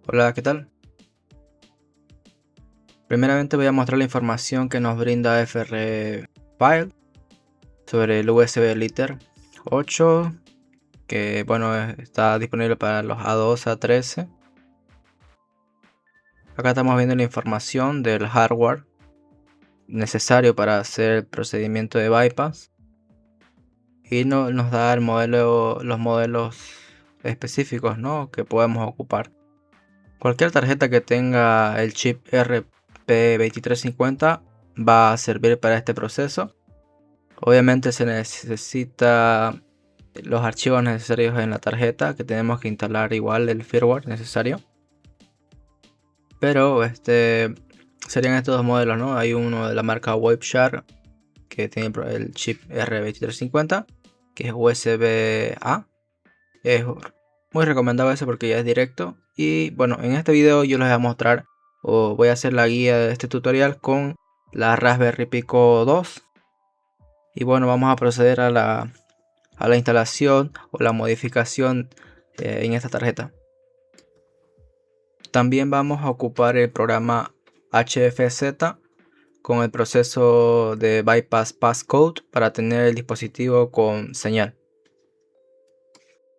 Hola, ¿qué tal? Primeramente voy a mostrar la información que nos brinda FR File sobre el USB Liter 8, que bueno, está disponible para los A2 a 13. Acá estamos viendo la información del hardware necesario para hacer el procedimiento de bypass y nos da los modelos específicos, ¿no?, que podemos ocupar. Cualquier tarjeta que tenga el chip RP2350 va a servir para este proceso. Obviamente se necesita los archivos necesarios en la tarjeta, que tenemos que instalar igual el firmware necesario. Pero serían estos dos modelos, ¿no? Hay uno de la marca Waveshare que tiene el chip R2350, que es USB-A. Es muy recomendable ese porque ya es directo. Y bueno, en este video yo les voy a mostrar, o voy a hacer la guía de este tutorial con la Raspberry Pico 2. Y bueno, vamos a proceder a la instalación o la modificación en esta tarjeta. También vamos a ocupar el programa HFZ con el proceso de bypass passcode para tener el dispositivo con señal.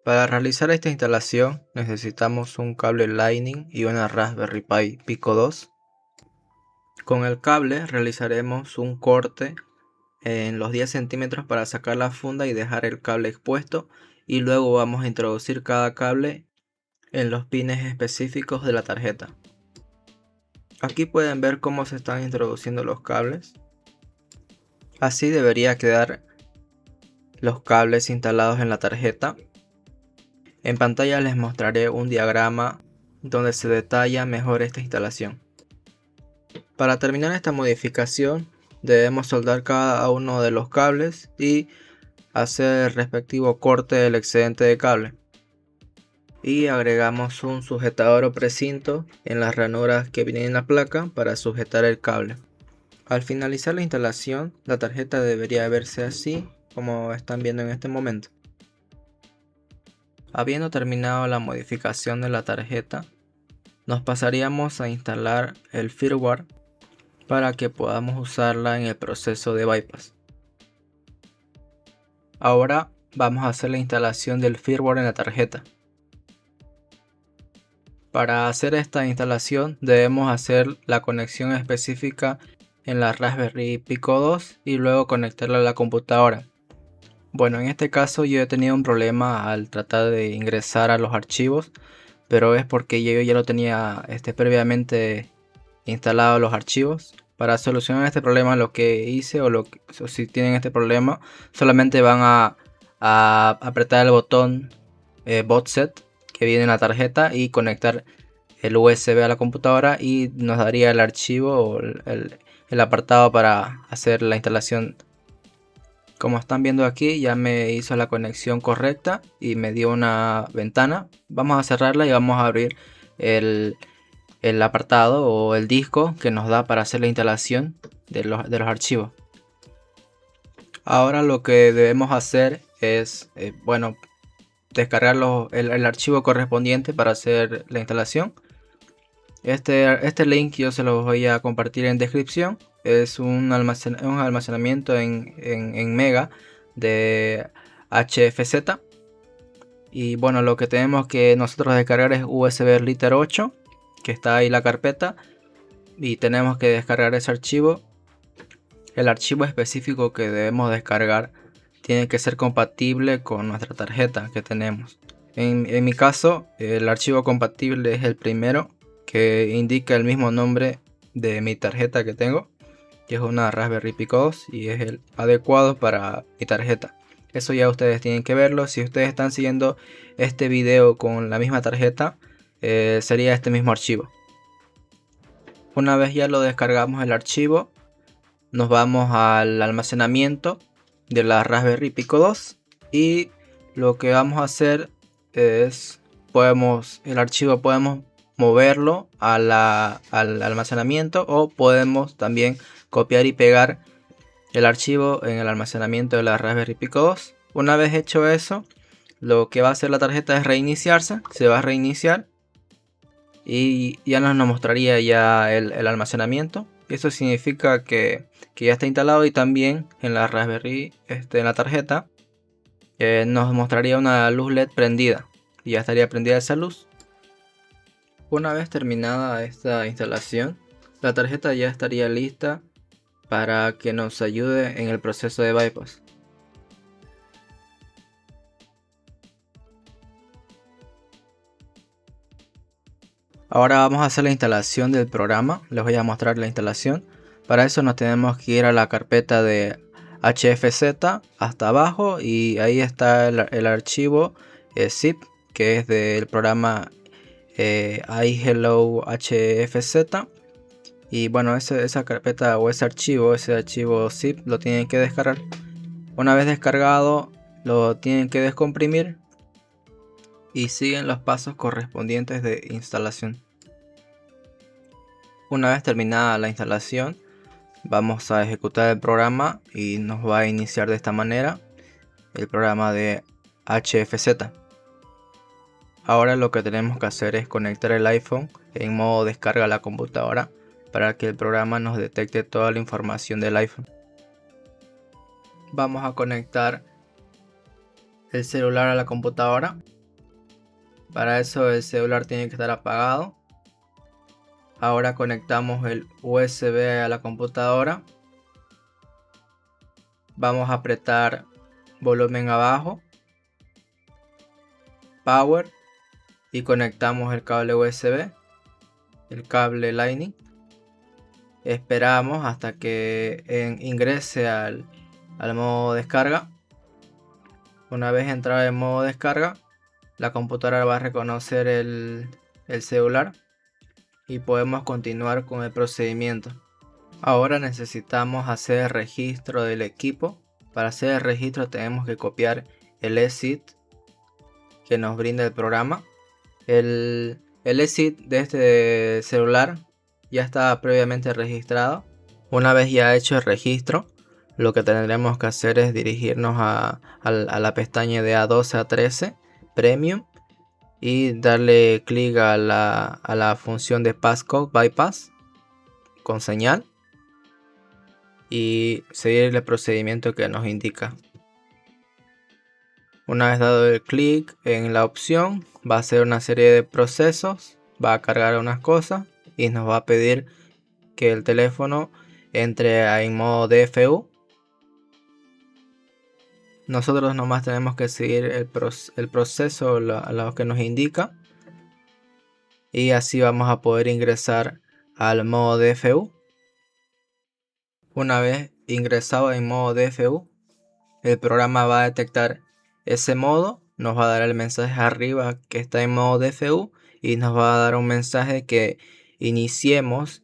Para realizar esta instalación necesitamos un cable Lightning y una Raspberry Pi Pico 2. Con el cable realizaremos un corte en los 10 centímetros para sacar la funda y dejar el cable expuesto, y luego vamos a introducir cada cable en los pines específicos de la tarjeta. Aquí pueden ver cómo se están introduciendo los cables. Así debería quedar los cables instalados en la tarjeta. En pantalla les mostraré un diagrama donde se detalla mejor esta instalación. Para terminar esta modificación debemos soldar cada uno de los cables y hacer el respectivo corte del excedente de cable. Y agregamos un sujetador o precinto en las ranuras que vienen en la placa para sujetar el cable. Al finalizar la instalación, la tarjeta debería verse así como están viendo en este momento. Habiendo terminado la modificación de la tarjeta, nos pasaríamos a instalar el firmware para que podamos usarla en el proceso de bypass. Ahora vamos a hacer la instalación del firmware en la tarjeta. Para hacer esta instalación debemos hacer la conexión específica en la Raspberry Pico 2 y luego conectarla a la computadora. Bueno, en este caso yo he tenido un problema al tratar de ingresar a los archivos, pero es porque yo ya lo tenía previamente instalado los archivos. Para solucionar este problema, lo que hice, o si tienen este problema, solamente van a apretar el botón BotSet que viene en la tarjeta y conectar el USB a la computadora, y nos daría el archivo o el apartado para hacer la instalación. Como están viendo aquí, ya me hizo la conexión correcta y me dio una ventana. Vamos a cerrarla y vamos a abrir el apartado o el disco que nos da para hacer la instalación de los archivos. Ahora lo que debemos hacer es descargar el archivo correspondiente para hacer la instalación. Este link yo se lo voy a compartir en descripción. Es un almacenamiento en mega de HFZ. Y bueno, lo que tenemos que nosotros descargar es USB Liter 8, que está ahí la carpeta, y tenemos que descargar ese archivo. El archivo específico que debemos descargar tiene que ser compatible con nuestra tarjeta que tenemos. En mi caso, el archivo compatible es el primero, que indica el mismo nombre de mi tarjeta que tengo, que es una Raspberry Pico 2, y es el adecuado para mi tarjeta. Eso ya ustedes tienen que verlo. Si ustedes están siguiendo este video con la misma tarjeta, sería este mismo archivo. Una vez ya lo descargamos el archivo, nos vamos al almacenamiento de la Raspberry Pico 2, y lo que vamos a hacer es el archivo podemos moverlo al almacenamiento, o podemos también copiar y pegar el archivo en el almacenamiento de la Raspberry Pico 2. Una vez hecho eso, lo que va a hacer la tarjeta es reiniciarse. Se va a reiniciar y ya nos mostraría ya el almacenamiento. Eso significa que ya está instalado, y también en la Raspberry, en la tarjeta, nos mostraría una luz LED prendida, y ya estaría prendida esa luz. Una vez terminada esta instalación, la tarjeta ya estaría lista para que nos ayude en el proceso de bypass. Ahora vamos a hacer la instalación del programa. Les voy a mostrar la instalación. Para eso nos tenemos que ir a la carpeta de HFZ hasta abajo, y ahí está el archivo zip, que es del programa iHello HFZ. Y bueno, esa carpeta o ese archivo zip lo tienen que descargar. Una vez descargado, lo tienen que descomprimir y siguen los pasos correspondientes de instalación. Una vez terminada la instalación, vamos a ejecutar el programa y nos va a iniciar de esta manera el programa de HFZ. Ahora lo que tenemos que hacer es conectar el iPhone en modo descarga a la computadora para que el programa nos detecte toda la información del iPhone. Vamos a conectar el celular a la computadora. Para eso el celular tiene que estar apagado. Ahora conectamos el USB a la computadora. Vamos a apretar volumen abajo, power, y conectamos el cable USB, el cable Lightning. Esperamos hasta que ingrese al modo descarga. Una vez entrado en modo descarga, la computadora va a reconocer el celular y podemos continuar con el procedimiento. Ahora necesitamos hacer el registro del equipo. Para hacer el registro tenemos que copiar el exit que nos brinda el programa. El exit de este celular ya está previamente registrado. Una vez ya hecho el registro, lo que tendremos que hacer es dirigirnos a la pestaña de A12 a 13 Premium y darle clic a la función de passcode bypass con señal y seguir el procedimiento que nos indica. Una vez dado el clic en la opción, va a hacer una serie de procesos, va a cargar unas cosas y nos va a pedir que el teléfono entre en modo DFU. Nosotros nomás tenemos que seguir el proceso a lo que nos indica, y así vamos a poder ingresar al modo DFU. Una vez ingresado en modo DFU, el programa va a detectar ese modo, nos va a dar el mensaje arriba que está en modo DFU y nos va a dar un mensaje que iniciemos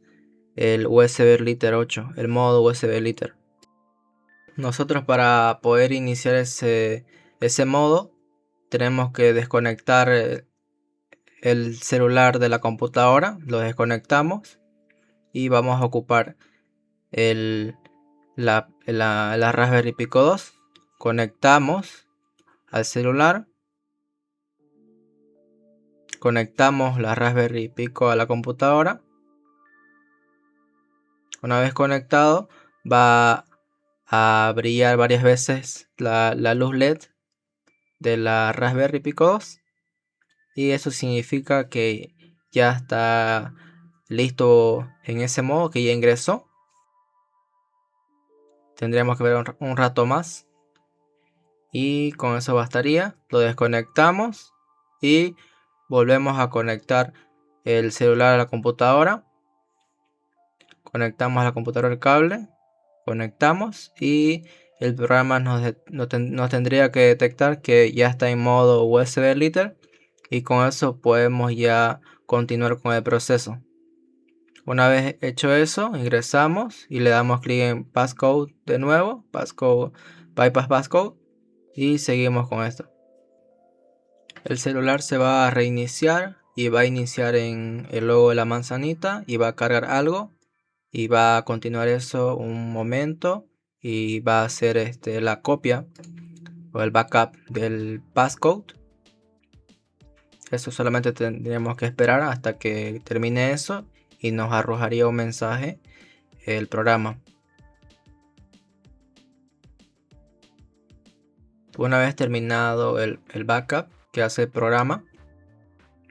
el USB Lite 8, el modo USB Lite. Nosotros, para poder iniciar ese modo, tenemos que desconectar el celular de la computadora. Lo desconectamos y vamos a ocupar la Raspberry Pi 2. Conectamos al celular, conectamos la Raspberry Pi a la computadora. Una vez conectado, va a brillar varias veces la luz LED de la Raspberry Pi 2, y eso significa que ya está listo en ese modo, que ya ingresó. Tendríamos que ver un rato más y con eso bastaría. Lo desconectamos y volvemos a conectar el celular a la computadora. Conectamos a la computadora el cable, conectamos y el programa nos tendría que detectar que ya está en modo USB Lite, y con eso podemos ya continuar con el proceso. Una vez hecho eso, ingresamos y le damos clic en passcode de nuevo, passcode, bypass passcode, y seguimos con esto. El celular se va a reiniciar y va a iniciar en el logo de la manzanita y va a cargar algo, y va a continuar eso un momento y va a hacer la copia o el backup del passcode. Eso solamente tendríamos que esperar hasta que termine eso y nos arrojaría un mensaje el programa. Una vez terminado el backup que hace el programa,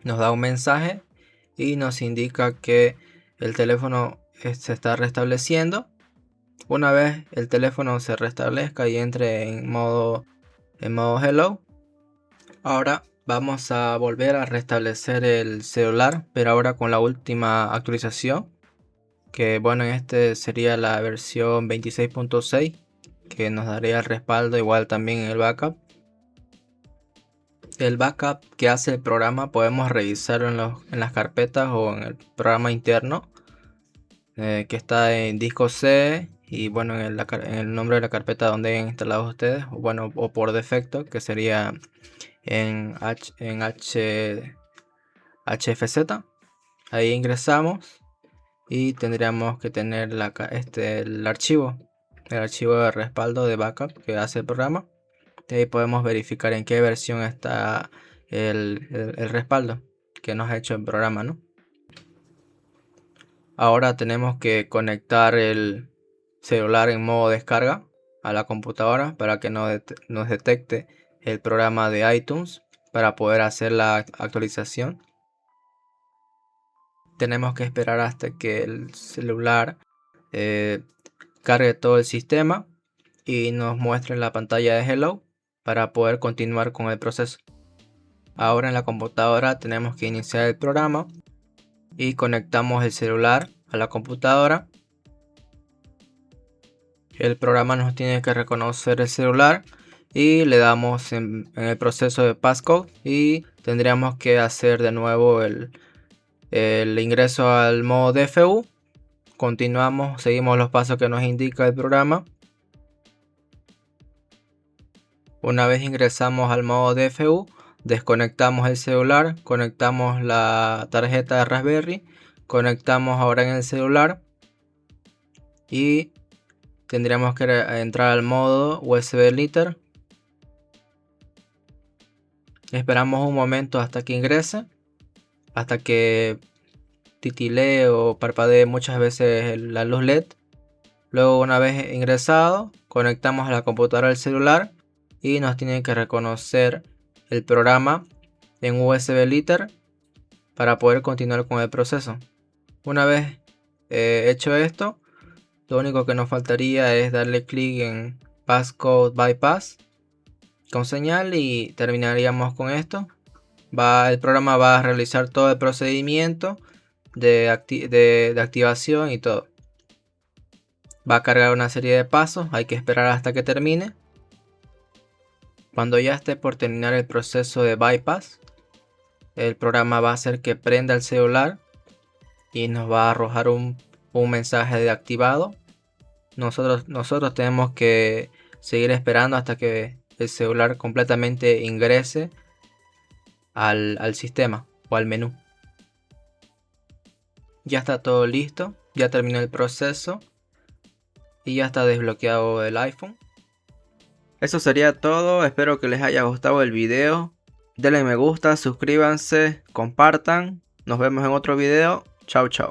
nos da un mensaje y nos indica que el teléfono se está restableciendo. Una vez el teléfono se restablezca y entre en modo hello, ahora vamos a volver a restablecer el celular, pero ahora con la última actualización, que bueno, en este sería la versión 26.6, que nos daría el respaldo igual también en el backup. El backup que hace el programa podemos revisarlo en las carpetas o en el programa interno, que está en disco C y bueno, en el nombre de la carpeta donde hayan instalado ustedes, o bueno, o por defecto, que sería en HFZ. Ahí ingresamos y tendríamos que tener el archivo de respaldo de backup que hace el programa. Y ahí podemos verificar en qué versión está el respaldo que nos ha hecho el programa, ¿no? Ahora tenemos que conectar el celular en modo descarga a la computadora para que nos detecte el programa de iTunes para poder hacer la actualización. Tenemos que esperar hasta que el celular cargue todo el sistema y nos muestre la pantalla de Hello para poder continuar con el proceso. Ahora en la computadora tenemos que iniciar el programa y conectamos el celular a la computadora. El programa nos tiene que reconocer el celular y le damos en el proceso de passcode y tendríamos que hacer de nuevo el ingreso al modo DFU. Continuamos, seguimos los pasos que nos indica el programa. Una vez ingresamos al modo DFU, desconectamos el celular, conectamos la tarjeta de Raspberry, conectamos ahora en el celular y tendríamos que entrar al modo USB Lite. Esperamos un momento hasta que ingrese, hasta que titilee o parpadee muchas veces la luz LED. Luego, una vez ingresado, conectamos a la computadora al celular y nos tiene que reconocer el programa en USB Lite para poder continuar con el proceso. Una vez hecho esto, lo único que nos faltaría es darle clic en Passcode Bypass con señal y terminaríamos con esto. El programa va a realizar todo el procedimiento de activación y todo. Va a cargar una serie de pasos, hay que esperar hasta que termine. Cuando ya esté por terminar el proceso de bypass, el programa va a hacer que prenda el celular y nos va a arrojar un mensaje de activado. Nosotros tenemos que seguir esperando hasta que el celular completamente ingrese al sistema o al menú. Ya está todo listo, ya terminó el proceso y ya está desbloqueado el iPhone. Eso sería todo, espero que les haya gustado el video. Denle me gusta, suscríbanse, compartan. Nos vemos en otro video. Chao, chao.